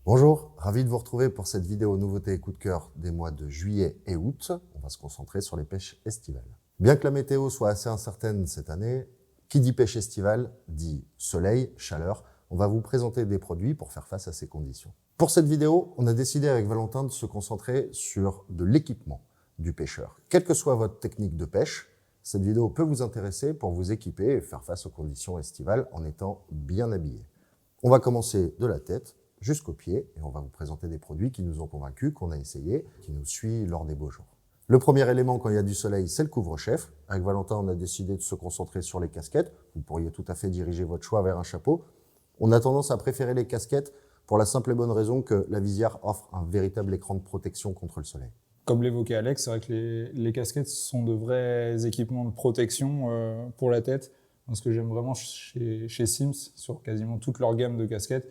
Bonjour, ravi de vous retrouver pour cette vidéo nouveauté et coup de cœur des mois de juillet et août. On va se concentrer sur les pêches estivales. Bien que la météo soit assez incertaine cette année, qui dit pêche estivale dit soleil, chaleur. On va vous présenter des produits pour faire face à ces conditions. Pour cette vidéo, on a décidé avec Valentin de se concentrer sur de l'équipement du pêcheur. Quelle que soit votre technique de pêche, cette vidéo peut vous intéresser pour vous équiper et faire face aux conditions estivales en étant bien habillé. On va commencer de la tête jusqu'aux pieds et on va vous présenter des produits qui nous ont convaincus, qu'on a essayé, qui nous suivent lors des beaux jours. Le premier élément quand il y a du soleil, c'est le couvre-chef. Avec Valentin, on a décidé de se concentrer sur les casquettes. Vous pourriez tout à fait diriger votre choix vers un chapeau. On a tendance à préférer les casquettes pour la simple et bonne raison que la visière offre un véritable écran de protection contre le soleil. Comme l'évoquait Alex, c'est vrai que les casquettes sont de vrais équipements de protection pour la tête. Ce que j'aime vraiment chez Sims, sur quasiment toute leur gamme de casquettes,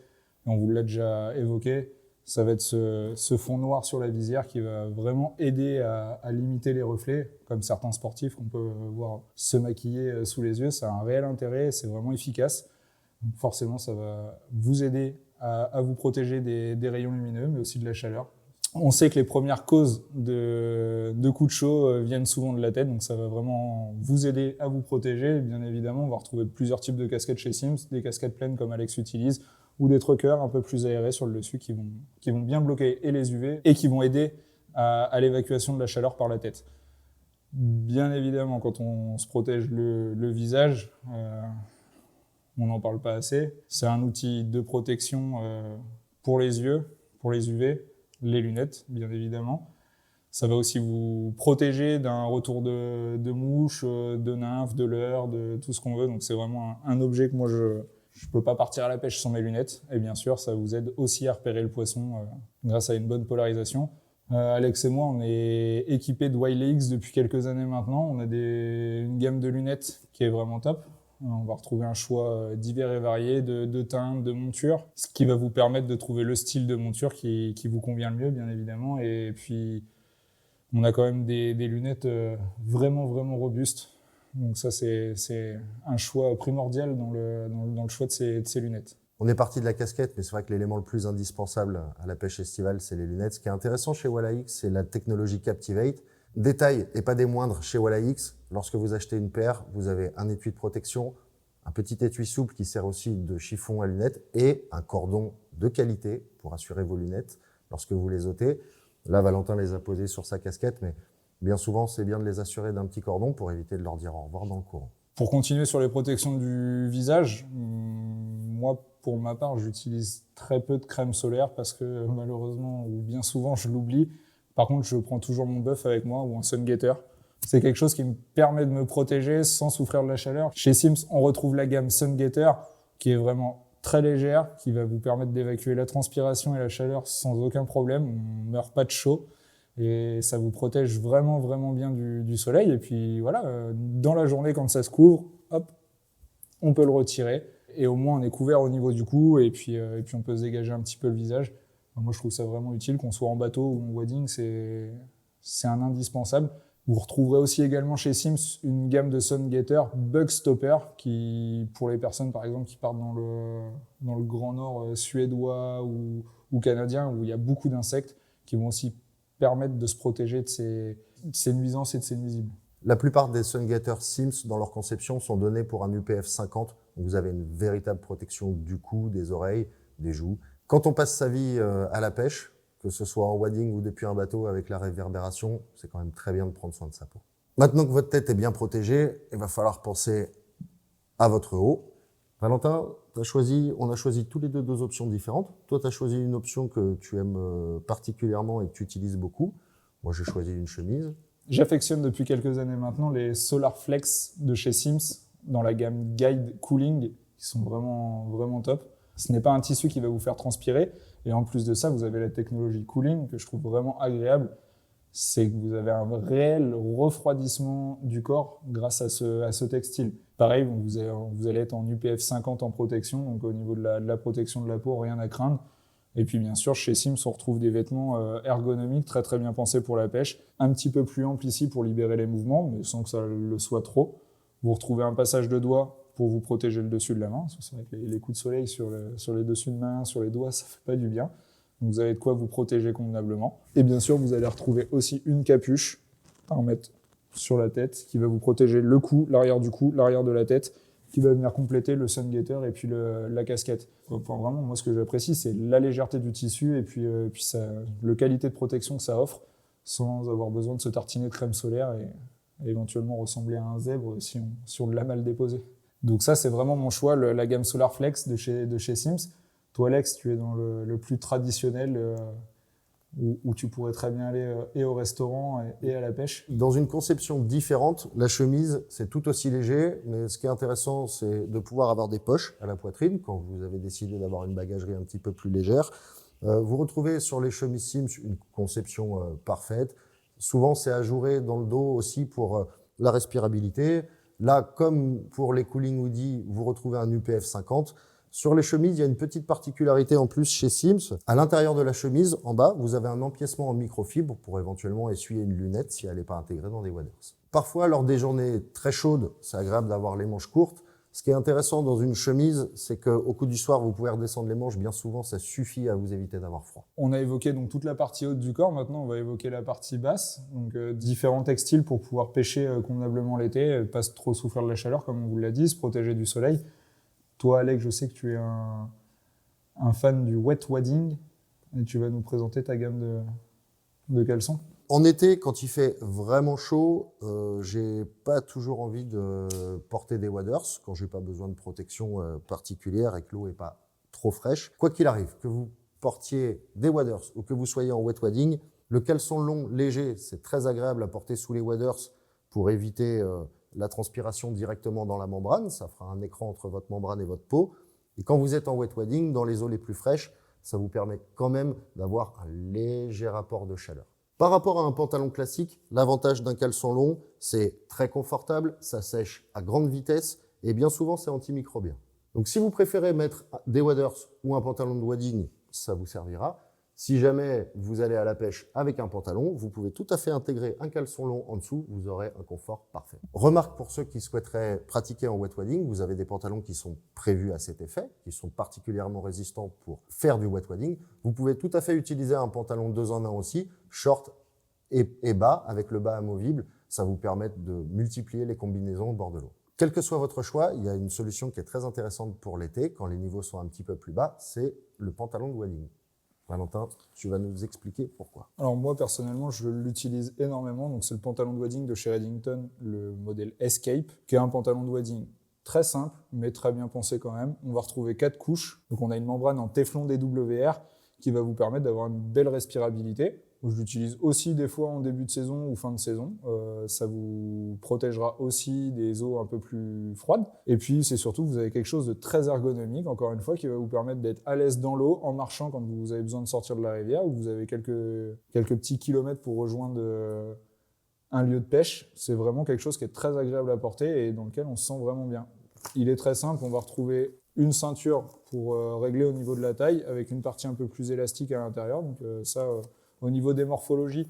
et on vous l'a déjà évoqué, ça va être ce fond noir sur la visière qui va vraiment aider à limiter les reflets, comme certains sportifs qu'on peut voir se maquiller sous les yeux. Ça a un réel intérêt, c'est vraiment efficace. Donc forcément, ça va vous aider à vous protéger des rayons lumineux, mais aussi de la chaleur. On sait que les premières causes de coups de chaud viennent souvent de la tête, donc ça va vraiment vous aider à vous protéger. Et bien évidemment, on va retrouver plusieurs types de casquettes chez Sims, des casquettes pleines comme Alex utilise, ou des truckers un peu plus aérés sur le dessus qui vont bien bloquer et les UV et qui vont aider à l'évacuation de la chaleur par la tête. Bien évidemment, quand on se protège le visage, on n'en parle pas assez. C'est un outil de protection pour les yeux, pour les UV, les lunettes, bien évidemment. Ça va aussi vous protéger d'un retour de mouches, de nymphes, de leurres, de tout ce qu'on veut. Donc c'est vraiment un objet que moi je peux pas partir à la pêche sans mes lunettes. Et bien sûr, ça vous aide aussi à repérer le poisson grâce à une bonne polarisation. Alex et moi, on est équipés de Wilex depuis quelques années maintenant. On a une gamme de lunettes qui est vraiment top. On va retrouver un choix divers et varié de teintes, de montures, ce qui va vous permettre de trouver le style de monture qui vous convient le mieux, bien évidemment. Et puis, on a quand même des lunettes vraiment, vraiment robustes. Donc ça, c'est un choix primordial dans le choix de ces lunettes. On est parti de la casquette, mais c'est vrai que l'élément le plus indispensable à la pêche estivale, c'est les lunettes. Ce qui est intéressant chez Walleye, c'est la technologie Captivate. Détail, et pas des moindres, chez Walleye, lorsque vous achetez une paire, vous avez un étui de protection, un petit étui souple qui sert aussi de chiffon à lunettes et un cordon de qualité pour assurer vos lunettes lorsque vous les ôtez. Là, Valentin les a posées sur sa casquette, mais bien souvent, c'est bien de les assurer d'un petit cordon pour éviter de leur dire au revoir dans le courant. Pour continuer sur les protections du visage, moi, pour ma part, j'utilise très peu de crème solaire parce que malheureusement, ou bien souvent, je l'oublie. Par contre, je prends toujours mon buff avec moi ou un sun gaiter. C'est quelque chose qui me permet de me protéger sans souffrir de la chaleur. Chez Sims, on retrouve la gamme sun gaiter qui est vraiment très légère, qui va vous permettre d'évacuer la transpiration et la chaleur sans aucun problème. On ne meurt pas de chaud. Et ça vous protège vraiment, vraiment bien du soleil. Et puis voilà, dans la journée, quand ça se couvre, hop, on peut le retirer. Et au moins, on est couvert au niveau du cou. Et puis on peut se dégager un petit peu le visage. Moi, je trouve ça vraiment utile, qu'on soit en bateau ou en wading, c'est un indispensable. Vous retrouverez aussi également chez Sims une gamme de sun gaiter Bug Stopper qui, pour les personnes par exemple qui partent dans le grand nord suédois ou canadien où il y a beaucoup d'insectes, qui vont aussi permettre de se protéger de ces nuisances et de ces nuisibles. La plupart des sun gaiter Sims, dans leur conception, sont donnés pour un UPF 50. Donc vous avez une véritable protection du cou, des oreilles, des joues. Quand on passe sa vie à la pêche, que ce soit en wading ou depuis un bateau avec la réverbération, c'est quand même très bien de prendre soin de sa peau. Maintenant que votre tête est bien protégée, il va falloir penser à votre haut. Valentin, on a choisi tous les deux options différentes. Toi, tu as choisi une option que tu aimes particulièrement et que tu utilises beaucoup. Moi, j'ai choisi une chemise. J'affectionne depuis quelques années maintenant les Solar Flex de chez Sims dans la gamme Guide Cooling, qui sont vraiment, vraiment top. Ce n'est pas un tissu qui va vous faire transpirer. Et en plus de ça, vous avez la technologie cooling que je trouve vraiment agréable. C'est que vous avez un réel refroidissement du corps grâce à ce textile. Pareil, vous allez être en UPF 50 en protection, donc au niveau de la protection de la peau, rien à craindre. Et puis bien sûr, chez Sims, on retrouve des vêtements ergonomiques très très bien pensés pour la pêche, un petit peu plus amples ici pour libérer les mouvements, mais sans que ça le soit trop. Vous retrouvez un passage de doigts pour vous protéger le dessus de la main. C'est vrai que les coups de soleil sur les dessus de main, sur les doigts, ça fait pas du bien. Donc vous avez de quoi vous protéger convenablement. Et bien sûr, vous allez retrouver aussi une capuche à remettre sur la tête qui va vous protéger le cou, l'arrière du cou, l'arrière de la tête, qui va venir compléter le sun gaiter et puis la casquette. Enfin, vraiment, moi, ce que j'apprécie, c'est la légèreté du tissu et puis le qualité de protection que ça offre, sans avoir besoin de se tartiner de crème solaire et éventuellement ressembler à un zèbre si on l'a mal déposé. Donc ça, c'est vraiment mon choix, la gamme Solar Flex de chez Sims. Toi, Alex, tu es dans le plus traditionnel, où tu pourrais très bien aller et au restaurant et à la pêche. Dans une conception différente, la chemise, c'est tout aussi léger, mais ce qui est intéressant, c'est de pouvoir avoir des poches à la poitrine quand vous avez décidé d'avoir une bagagerie un petit peu plus légère. Vous retrouvez sur les chemises Sims une conception parfaite. Souvent, c'est ajouré dans le dos aussi pour la respirabilité. Là, comme pour les cooling hoodies, vous retrouvez un UPF 50. Sur les chemises, il y a une petite particularité en plus chez Sims. À l'intérieur de la chemise, en bas, vous avez un empiècement en microfibre pour éventuellement essuyer une lunette si elle n'est pas intégrée dans des waders. Parfois, lors des journées très chaudes, c'est agréable d'avoir les manches courtes. Ce qui est intéressant dans une chemise, c'est qu'au coup du soir, vous pouvez redescendre les manches. Bien souvent, ça suffit à vous éviter d'avoir froid. On a évoqué donc toute la partie haute du corps. Maintenant, on va évoquer la partie basse. Donc, différents textiles pour pouvoir pêcher convenablement l'été, pas trop souffrir de la chaleur, comme on vous l'a dit, se protéger du soleil. Toi, Alex, je sais que tu es un fan du wet wadding et tu vas nous présenter ta gamme de caleçons. En été, quand il fait vraiment chaud, j'ai pas toujours envie de porter des waders quand j'ai pas besoin de protection particulière et que l'eau est pas trop fraîche. Quoi qu'il arrive, que vous portiez des waders ou que vous soyez en wet wadding, le caleçon long léger, c'est très agréable à porter sous les waders pour éviter la transpiration directement dans la membrane. Ça fera un écran entre votre membrane et votre peau. Et quand vous êtes en wet wadding, dans les eaux les plus fraîches, ça vous permet quand même d'avoir un léger rapport de chaleur. Par rapport à un pantalon classique, l'avantage d'un caleçon long, c'est très confortable, ça sèche à grande vitesse et bien souvent c'est antimicrobien. Donc si vous préférez mettre des waders ou un pantalon de wadding, ça vous servira. Si jamais vous allez à la pêche avec un pantalon, vous pouvez tout à fait intégrer un caleçon long en dessous, vous aurez un confort parfait. Remarque pour ceux qui souhaiteraient pratiquer en wet wadding, vous avez des pantalons qui sont prévus à cet effet, qui sont particulièrement résistants pour faire du wet wadding. Vous pouvez tout à fait utiliser un pantalon 2 en 1 aussi, short et bas, avec le bas amovible. Ça vous permet de multiplier les combinaisons au bord de l'eau. Quel que soit votre choix, il y a une solution qui est très intéressante pour l'été, quand les niveaux sont un petit peu plus bas, c'est le pantalon de wadding. Valentin, tu vas nous expliquer pourquoi. Alors moi, personnellement, je l'utilise énormément. Donc c'est le pantalon de wadding de chez Reddington, le modèle Escape, qui est un pantalon de wadding très simple, mais très bien pensé quand même. On va retrouver 4 couches. Donc on a une membrane en téflon DWR qui va vous permettre d'avoir une belle respirabilité. Je l'utilise aussi des fois en début de saison ou fin de saison. Ça vous protégera aussi des eaux un peu plus froides. Et puis, c'est surtout que vous avez quelque chose de très ergonomique, encore une fois, qui va vous permettre d'être à l'aise dans l'eau en marchant quand vous avez besoin de sortir de la rivière ou vous avez quelques petits kilomètres pour rejoindre un lieu de pêche. C'est vraiment quelque chose qui est très agréable à porter et dans lequel on se sent vraiment bien. Il est très simple. On va retrouver une ceinture pour régler au niveau de la taille avec une partie un peu plus élastique à l'intérieur. Donc au niveau des morphologies,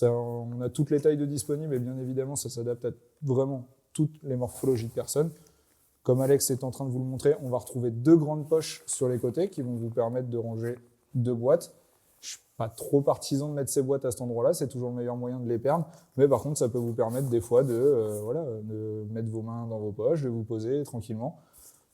on a toutes les tailles de disponibles et bien évidemment, ça s'adapte à vraiment toutes les morphologies de personnes. Comme Alex est en train de vous le montrer, on va retrouver 2 grandes poches sur les côtés qui vont vous permettre de ranger 2 boîtes. Je ne suis pas trop partisan de mettre ces boîtes à cet endroit-là, c'est toujours le meilleur moyen de les perdre. Mais par contre, ça peut vous permettre des fois de mettre vos mains dans vos poches, de vous poser tranquillement.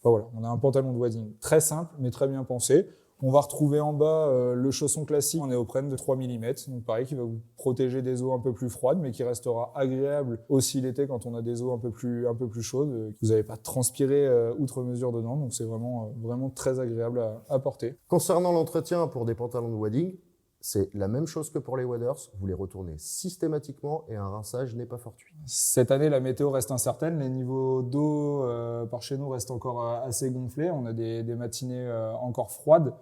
Enfin, voilà, on a un pantalon de wadding très simple, mais très bien pensé. On va retrouver en bas le chausson classique en néoprène de 3 mm, donc pareil qui va vous protéger des eaux un peu plus froides, mais qui restera agréable aussi l'été quand on a des eaux un peu plus chaudes. Vous n'allez pas transpirer outre mesure dedans, donc c'est vraiment très agréable à porter. Concernant l'entretien pour des pantalons de wadding, c'est la même chose que pour les waders, vous les retournez systématiquement et un rinçage n'est pas fortuit. Cette année, la météo reste incertaine, les niveaux d'eau par chez nous restent encore assez gonflés, on a des matinées encore froides.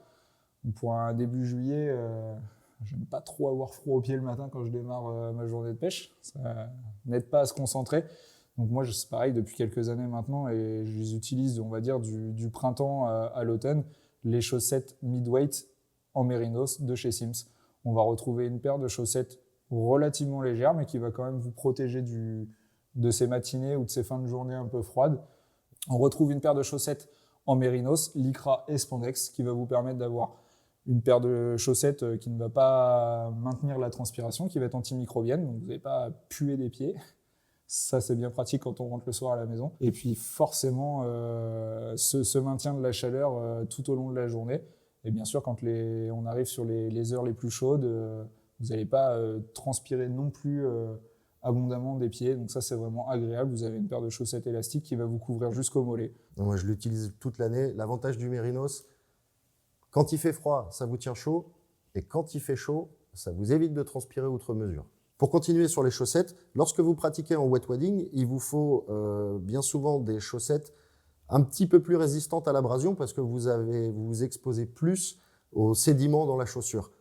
Pour un début juillet, j'aime pas trop avoir froid aux pieds le matin quand je démarre ma journée de pêche, ça n'aide pas à se concentrer. Donc moi, c'est pareil depuis quelques années maintenant et je les utilise, on va dire, du printemps à l'automne, les chaussettes mid-weight en mérinos de chez Sims. On va retrouver une paire de chaussettes relativement légères, mais qui va quand même vous protéger de ces matinées ou de ces fins de journée un peu froides. On retrouve une paire de chaussettes en mérinos, lycra et spandex, qui va vous permettre d'avoir une paire de chaussettes qui ne va pas maintenir la transpiration, qui va être antimicrobienne, donc vous n'allez pas puer des pieds. Ça, c'est bien pratique quand on rentre le soir à la maison. Et puis forcément, ce maintien de la chaleur tout au long de la journée. Et bien sûr, quand on arrive sur les heures les plus chaudes, vous n'allez pas transpirer non plus abondamment des pieds. Donc ça, c'est vraiment agréable. Vous avez une paire de chaussettes élastiques qui va vous couvrir jusqu'au mollet. Moi, je l'utilise toute l'année. L'avantage du Mérinos, quand il fait froid, ça vous tient chaud. Et quand il fait chaud, ça vous évite de transpirer outre mesure. Pour continuer sur les chaussettes, lorsque vous pratiquez en wet wading, il vous faut bien souvent des chaussettes un petit peu plus résistantes à l'abrasion parce que vous vous exposez plus aux sédiments dans la chaussure.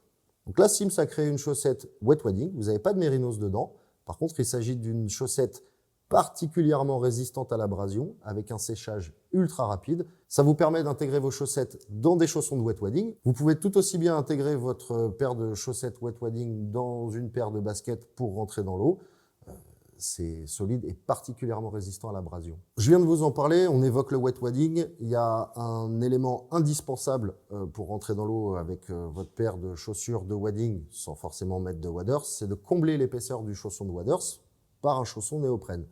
Donc là, Sims a créé une chaussette wet wading. Vous n'avez pas de Mérinos dedans. Par contre, il s'agit d'une chaussette particulièrement résistante à l'abrasion, avec un séchage ultra rapide. Ça vous permet d'intégrer vos chaussettes dans des chaussons de wet wading. Vous pouvez tout aussi bien intégrer votre paire de chaussettes wet wading dans une paire de baskets pour rentrer dans l'eau. C'est solide et particulièrement résistant à l'abrasion. Je viens de vous en parler, on évoque le wet wading. Il y a un élément indispensable pour rentrer dans l'eau avec votre paire de chaussures de wading, sans forcément mettre de waders, c'est de combler l'épaisseur du chausson de waders par un chausson néoprène.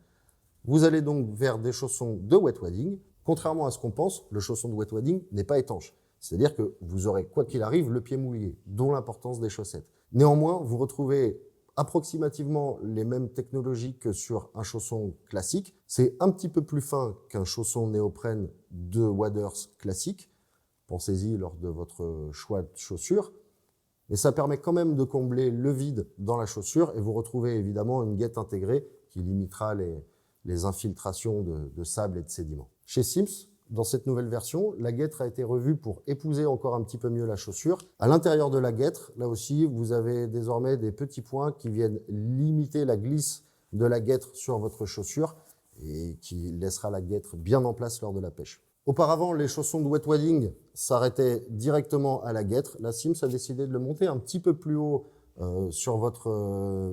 Vous allez donc vers des chaussons de wet wading. Contrairement à ce qu'on pense, le chausson de wet wading n'est pas étanche. C'est-à-dire que vous aurez, quoi qu'il arrive, le pied mouillé, dont l'importance des chaussettes. Néanmoins, vous retrouvez approximativement les mêmes technologies que sur un chausson classique. C'est un petit peu plus fin qu'un chausson néoprène de waders classique. Pensez-y lors de votre choix de chaussures. Mais ça permet quand même de combler le vide dans la chaussure et vous retrouvez évidemment une guette intégrée qui limitera les infiltrations de sable et de sédiments. Chez Sims, dans cette nouvelle version, la guêtre a été revue pour épouser encore un petit peu mieux la chaussure. À l'intérieur de la guêtre, là aussi, vous avez désormais des petits points qui viennent limiter la glisse de la guêtre sur votre chaussure et qui laissera la guêtre bien en place lors de la pêche. Auparavant, les chaussons de wet wading s'arrêtaient directement à la guêtre. La Sims a décidé de le monter un petit peu plus haut sur votre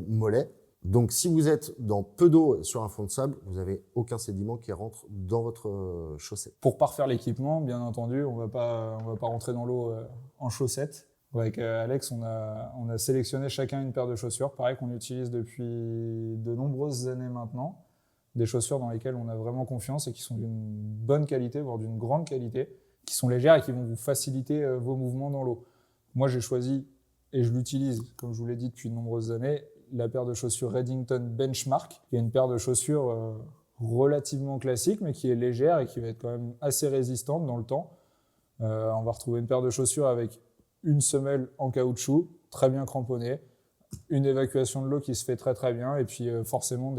mollet. Donc, si vous êtes dans peu d'eau sur un fond de sable, vous n'avez aucun sédiment qui rentre dans votre chaussette. Pour parfaire l'équipement, bien entendu, on va pas rentrer dans l'eau en chaussettes. Avec Alex, on a sélectionné chacun une paire de chaussures, pareil qu'on utilise depuis de nombreuses années maintenant. Des chaussures dans lesquelles on a vraiment confiance et qui sont d'une bonne qualité, voire d'une grande qualité, qui sont légères et qui vont vous faciliter vos mouvements dans l'eau. Moi, j'ai choisi, et je l'utilise, comme je vous l'ai dit depuis de nombreuses années, la paire de chaussures Redington Benchmark, qui est une paire de chaussures relativement classique, mais qui est légère et qui va être quand même assez résistante dans le temps. On va retrouver une paire de chaussures avec une semelle en caoutchouc, très bien cramponnée, une évacuation de l'eau qui se fait très très bien, et puis forcément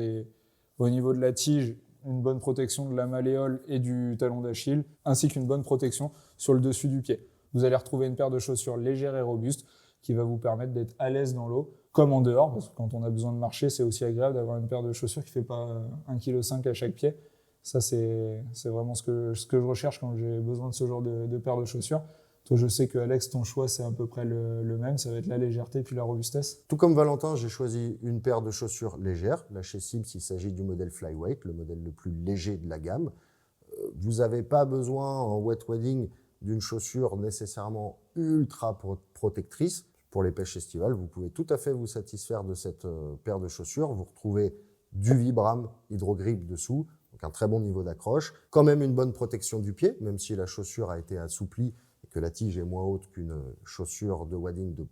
au niveau de la tige, une bonne protection de la malléole et du talon d'Achille, ainsi qu'une bonne protection sur le dessus du pied. Vous allez retrouver une paire de chaussures légères et robustes qui va vous permettre d'être à l'aise dans l'eau, comme en dehors, parce que quand on a besoin de marcher, c'est aussi agréable d'avoir une paire de chaussures qui ne fait pas 1,5 kg à chaque pied. Ça, c'est vraiment ce que je recherche quand j'ai besoin de ce genre de paire de chaussures. Toi, je sais que Alex, ton choix, c'est à peu près le même. Ça va être la légèreté puis la robustesse. Tout comme Valentin, j'ai choisi une paire de chaussures légères. Là, chez Sims, il s'agit du modèle Flyweight, le modèle le plus léger de la gamme. Vous n'avez pas besoin, en wet wading, d'une chaussure nécessairement ultra protectrice. Pour les pêches estivales, vous pouvez tout à fait vous satisfaire de cette paire de chaussures. Vous retrouvez du Vibram Hydrogrip dessous, donc un très bon niveau d'accroche. Quand même une bonne protection du pied, même si la chaussure a été assouplie et que la tige est moins haute qu'une chaussure de wading de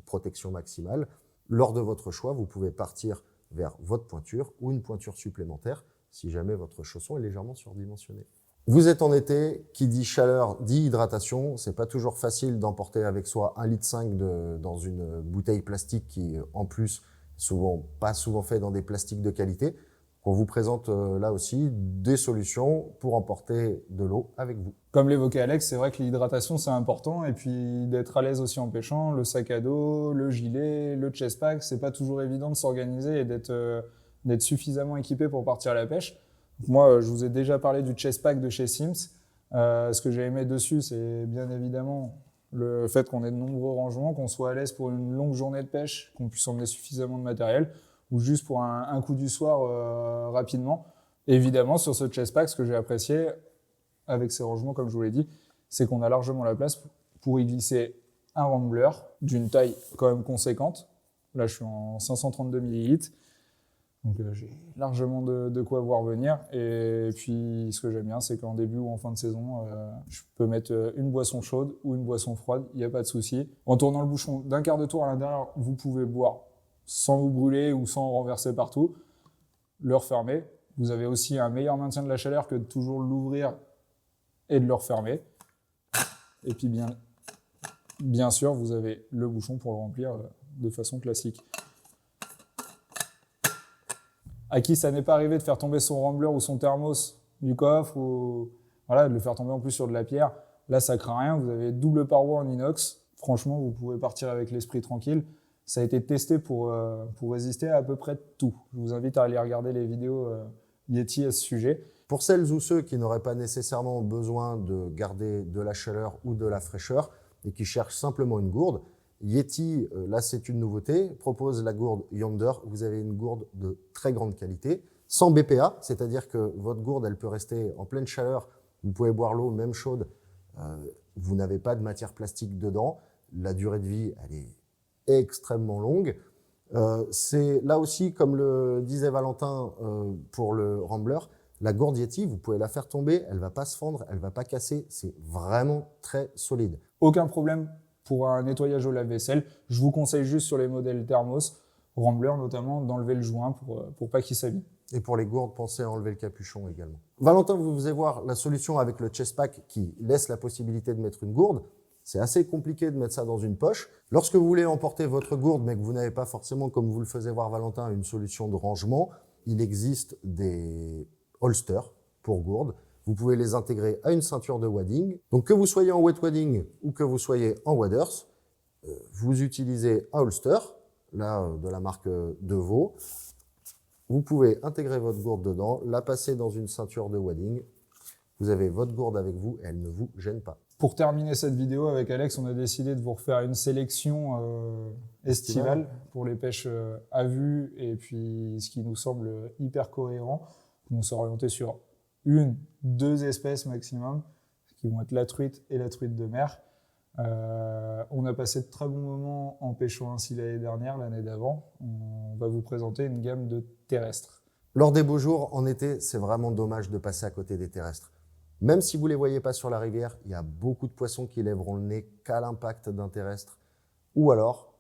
protection maximale. Lors de votre choix, vous pouvez partir vers votre pointure ou une pointure supplémentaire si jamais votre chausson est légèrement surdimensionné. Vous êtes en été, qui dit chaleur dit hydratation. C'est pas toujours facile d'emporter avec soi 1,5 litre dans une bouteille plastique qui, en plus, pas souvent fait dans des plastiques de qualité. On vous présente là aussi des solutions pour emporter de l'eau avec vous. Comme l'évoquait Alex, c'est vrai que l'hydratation c'est important et puis d'être à l'aise aussi en pêchant, le sac à dos, le gilet, le chest pack, c'est pas toujours évident de s'organiser et d'être suffisamment équipé pour partir à la pêche. Moi, je vous ai déjà parlé du chest pack de chez Sims. Ce que j'ai aimé dessus, c'est bien évidemment le fait qu'on ait de nombreux rangements, qu'on soit à l'aise pour une longue journée de pêche, qu'on puisse emmener suffisamment de matériel, ou juste pour un coup du soir rapidement. Évidemment, sur ce chest pack, ce que j'ai apprécié avec ces rangements, comme je vous l'ai dit, c'est qu'on a largement la place pour y glisser un Rambler d'une taille quand même conséquente. Là, je suis en 532 ml. Donc j'ai largement de quoi voir venir. Et puis ce que j'aime bien, c'est qu'en début ou en fin de saison, je peux mettre une boisson chaude ou une boisson froide, il n'y a pas de souci. En tournant le bouchon d'un quart de tour à l'intérieur, vous pouvez boire sans vous brûler ou sans renverser partout. Le refermer. Vous avez aussi un meilleur maintien de la chaleur que de toujours l'ouvrir et de le refermer. Et puis bien sûr, vous avez le bouchon pour le remplir de façon classique. À qui ça n'est pas arrivé de faire tomber son Rambler ou son thermos du coffre ou voilà, de le faire tomber en plus sur de la pierre. Là, ça craint rien. Vous avez double paroi en inox. Franchement, vous pouvez partir avec l'esprit tranquille. Ça a été testé pour résister à peu près tout. Je vous invite à aller regarder les vidéos Yeti à ce sujet. Pour celles ou ceux qui n'auraient pas nécessairement besoin de garder de la chaleur ou de la fraîcheur et qui cherchent simplement une gourde, Yeti, là c'est une nouveauté, propose la gourde Yonder. Vous avez une gourde de très grande qualité, sans BPA, c'est-à-dire que votre gourde elle peut rester en pleine chaleur, vous pouvez boire l'eau même chaude, vous n'avez pas de matière plastique dedans, la durée de vie elle est extrêmement longue. C'est là aussi, comme le disait Valentin pour le Rambler, la gourde Yeti, vous pouvez la faire tomber, elle ne va pas se fendre, elle ne va pas casser, c'est vraiment très solide. Aucun problème pour un nettoyage au lave-vaisselle. Je vous conseille juste sur les modèles thermos, Rambler notamment, d'enlever le joint pour pas qu'il s'abîme. Et pour les gourdes, pensez à enlever le capuchon également. Valentin, vous allez voir la solution avec le chest pack qui laisse la possibilité de mettre une gourde. C'est assez compliqué de mettre ça dans une poche. Lorsque vous voulez emporter votre gourde, mais que vous n'avez pas forcément, comme vous le faisait voir Valentin, une solution de rangement, il existe des holsters pour gourdes. Vous pouvez les intégrer à une ceinture de wadding. Donc que vous soyez en wet wadding ou que vous soyez en waders, vous utilisez un holster, là de la marque Devaux. Vous pouvez intégrer votre gourde dedans, la passer dans une ceinture de wadding. Vous avez votre gourde avec vous et elle ne vous gêne pas. Pour terminer cette vidéo avec Alex, on a décidé de vous refaire une sélection estivale pour les pêches à vue et puis ce qui nous semble hyper cohérent. On s'est orienté sur 2 espèces maximum, qui vont être la truite et la truite de mer. On a passé de très bons moments en pêchant ainsi l'année d'avant. On va vous présenter une gamme de terrestres. Lors des beaux jours, en été, c'est vraiment dommage de passer à côté des terrestres. Même si vous ne les voyez pas sur la rivière, il y a beaucoup de poissons qui lèveront le nez qu'à l'impact d'un terrestre. Ou alors,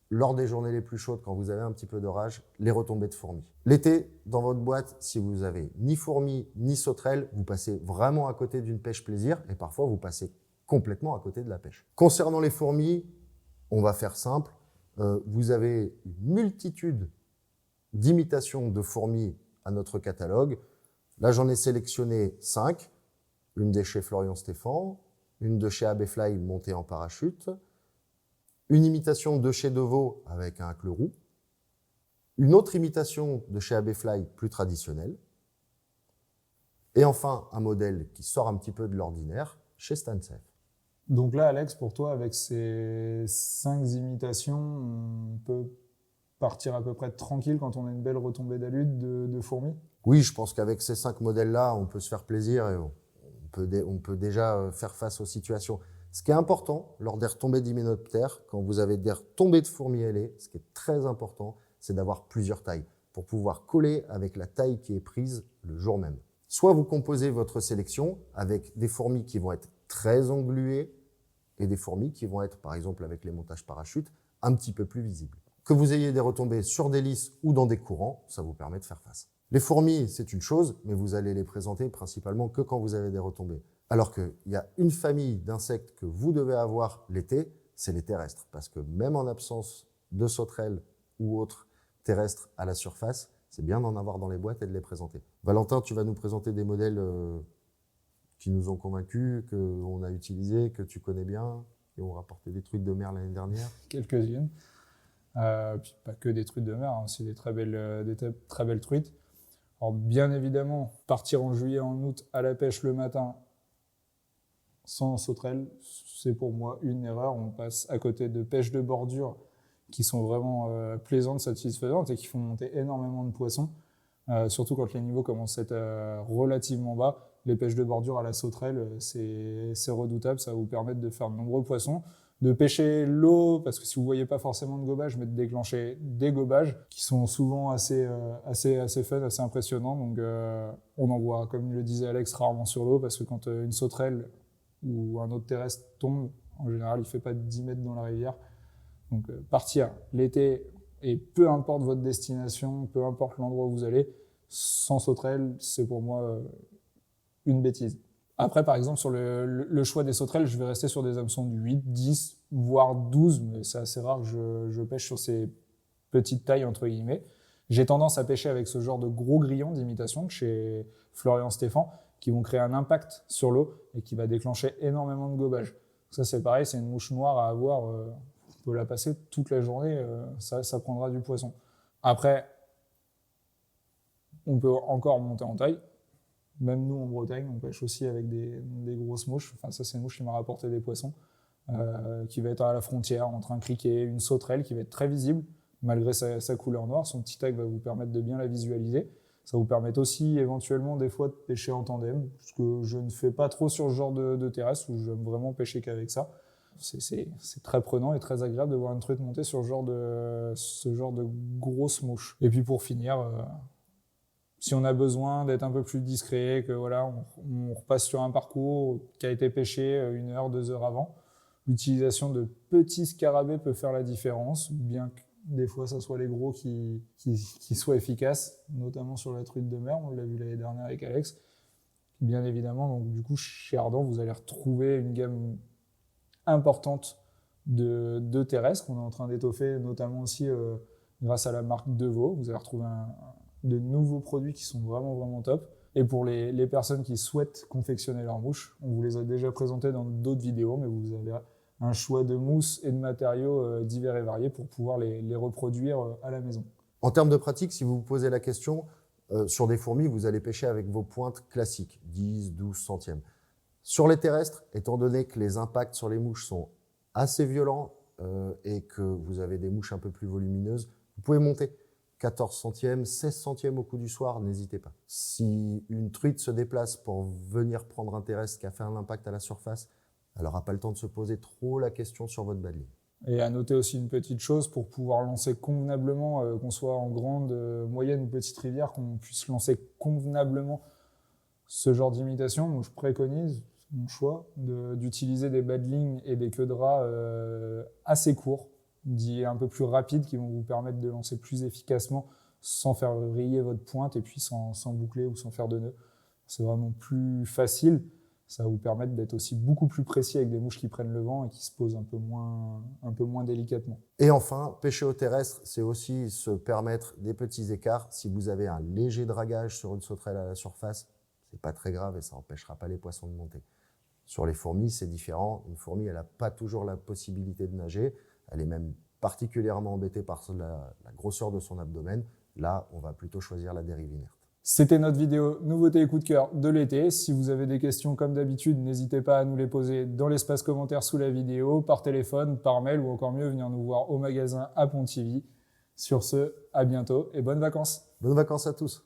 lors des journées les plus chaudes, quand vous avez un petit peu d'orage, les retombées de fourmis. L'été, dans votre boîte, si vous avez ni fourmis ni sauterelles, vous passez vraiment à côté d'une pêche plaisir et parfois vous passez complètement à côté de la pêche. Concernant les fourmis, on va faire simple. Vous avez une multitude d'imitations de fourmis à notre catalogue. Là, j'en ai sélectionné 5. Une de chez Florian Stéphan, une de chez AB Fly montée en parachute, une imitation de chez Devaux avec un clou, une autre imitation de chez AB Fly plus traditionnelle, et enfin un modèle qui sort un petit peu de l'ordinaire chez Stansafe. Donc là, Alex, pour toi, avec ces 5 imitations, on peut partir à peu près tranquille quand on a une belle retombée d'alute de fourmis? Oui, je pense qu'avec ces 5 modèles-là, on peut se faire plaisir et on peut déjà faire face aux situations. Ce qui est important lors des retombées d'hyménoptères, quand vous avez des retombées de fourmis ailées, ce qui est très important, c'est d'avoir plusieurs tailles pour pouvoir coller avec la taille qui est prise le jour même. Soit vous composez votre sélection avec des fourmis qui vont être très engluées et des fourmis qui vont être, par exemple avec les montages parachutes, un petit peu plus visibles. Que vous ayez des retombées sur des lisses ou dans des courants, ça vous permet de faire face. Les fourmis, c'est une chose, mais vous allez les présenter principalement que quand vous avez des retombées. Alors qu'il y a une famille d'insectes que vous devez avoir l'été, c'est les terrestres. Parce que même en absence de sauterelles ou autres terrestres à la surface, c'est bien d'en avoir dans les boîtes et de les présenter. Valentin, tu vas nous présenter des modèles qui nous ont convaincus, qu'on a utilisés, que tu connais bien, qui ont rapporté des truites de mer l'année dernière. Quelques-unes. Puis pas que des truites de mer, hein, aussi des très belles truites. Alors bien évidemment, partir en juillet, en août à la pêche le matin sans sauterelles, c'est pour moi une erreur. On passe à côté de pêches de bordure qui sont vraiment plaisantes, satisfaisantes et qui font monter énormément de poissons. Surtout quand les niveaux commencent à être relativement bas. Les pêches de bordure à la sauterelle, c'est redoutable, ça va vous permettre de faire de nombreux poissons. de pêcher l'eau, parce que si vous voyez pas forcément de gobage, mais de déclencher des gobages qui sont souvent assez fun, assez impressionnants. Donc on en voit, comme le disait Alex, rarement sur l'eau, parce que quand une sauterelle ou un autre terrestre tombe, en général, il fait pas 10 mètres dans la rivière. Donc partir l'été, et peu importe votre destination, peu importe l'endroit où vous allez, sans sauterelle, c'est pour moi une bêtise. Après, par exemple, sur le choix des sauterelles, je vais rester sur des hameçons de 8, 10, voire 12, mais c'est assez rare que je pêche sur ces petites tailles, entre guillemets. J'ai tendance à pêcher avec ce genre de gros grillons d'imitation de chez Florian Stéphan, qui vont créer un impact sur l'eau et qui va déclencher énormément de gobage. Ça, c'est pareil, c'est une mouche noire à avoir. On peut la passer toute la journée, ça prendra du poisson. Après, on peut encore monter en taille. Même nous, en Bretagne, on pêche aussi avec des grosses mouches. Enfin, ça, c'est une mouche qui m'a rapporté des poissons, qui va être à la frontière entre un criquet et une sauterelle, qui va être très visible, malgré sa couleur noire. Son petit tag va vous permettre de bien la visualiser. Ça vous permet aussi, éventuellement, des fois, de pêcher en tandem, ce que je ne fais pas trop sur ce genre de terrasse, où j'aime vraiment pêcher qu'avec ça. C'est très prenant et très agréable de voir une truite monter sur ce genre de grosse mouche. Et puis, pour finir... si on a besoin d'être un peu plus discret, que voilà, on repasse sur un parcours qui a été pêché 1 heure, 2 heures avant, l'utilisation de petits scarabées peut faire la différence, bien que des fois ça soit les gros qui soient efficaces, notamment sur la truite de mer, on l'a vu l'année dernière avec Alex. Bien évidemment, donc du coup chez Ardent, vous allez retrouver une gamme importante de terrestres qu'on est en train d'étoffer, notamment aussi grâce à la marque Deveau. Vous allez retrouver de nouveaux produits qui sont vraiment top. Et pour les personnes qui souhaitent confectionner leurs mouches, on vous les a déjà présentés dans d'autres vidéos, mais vous avez un choix de mousse et de matériaux divers et variés pour pouvoir les reproduire à la maison. En termes de pratique, si vous vous posez la question, sur des fourmis, vous allez pêcher avec vos pointes classiques, 10, 12 centièmes. Sur les terrestres, étant donné que les impacts sur les mouches sont assez violents et que vous avez des mouches un peu plus volumineuses, vous pouvez monter 14 centièmes, 16 centièmes au coup du soir, n'hésitez pas. Si une truite se déplace pour venir prendre un terrestre qui a fait un impact à la surface, elle n'aura pas le temps de se poser trop la question sur votre bas de ligne. Et à noter aussi une petite chose, pour pouvoir lancer convenablement, qu'on soit en grande, moyenne ou petite rivière, qu'on puisse lancer convenablement ce genre d'imitation, donc je préconise, mon choix, d'utiliser des bas de ligne et des queues de rat assez courts, dits un peu plus rapides, qui vont vous permettre de lancer plus efficacement sans faire vriller votre pointe et puis sans boucler ou sans faire de nœuds. C'est vraiment plus facile. Ça va vous permettre d'être aussi beaucoup plus précis avec des mouches qui prennent le vent et qui se posent un peu moins délicatement. Et enfin, pêcher au terrestre, c'est aussi se permettre des petits écarts. Si vous avez un léger dragage sur une sauterelle à la surface, c'est pas très grave et ça n'empêchera pas les poissons de monter. Sur les fourmis, c'est différent. Une fourmi, elle n'a pas toujours la possibilité de nager. Elle est même particulièrement embêtée par la grosseur de son abdomen. Là, on va plutôt choisir la dérive inerte. C'était notre vidéo nouveauté et coup de cœur de l'été. Si vous avez des questions comme d'habitude, n'hésitez pas à nous les poser dans l'espace commentaire sous la vidéo, par téléphone, par mail ou encore mieux, venir nous voir au magasin à Pontivy. Sur ce, à bientôt et bonnes vacances. Bonnes vacances à tous.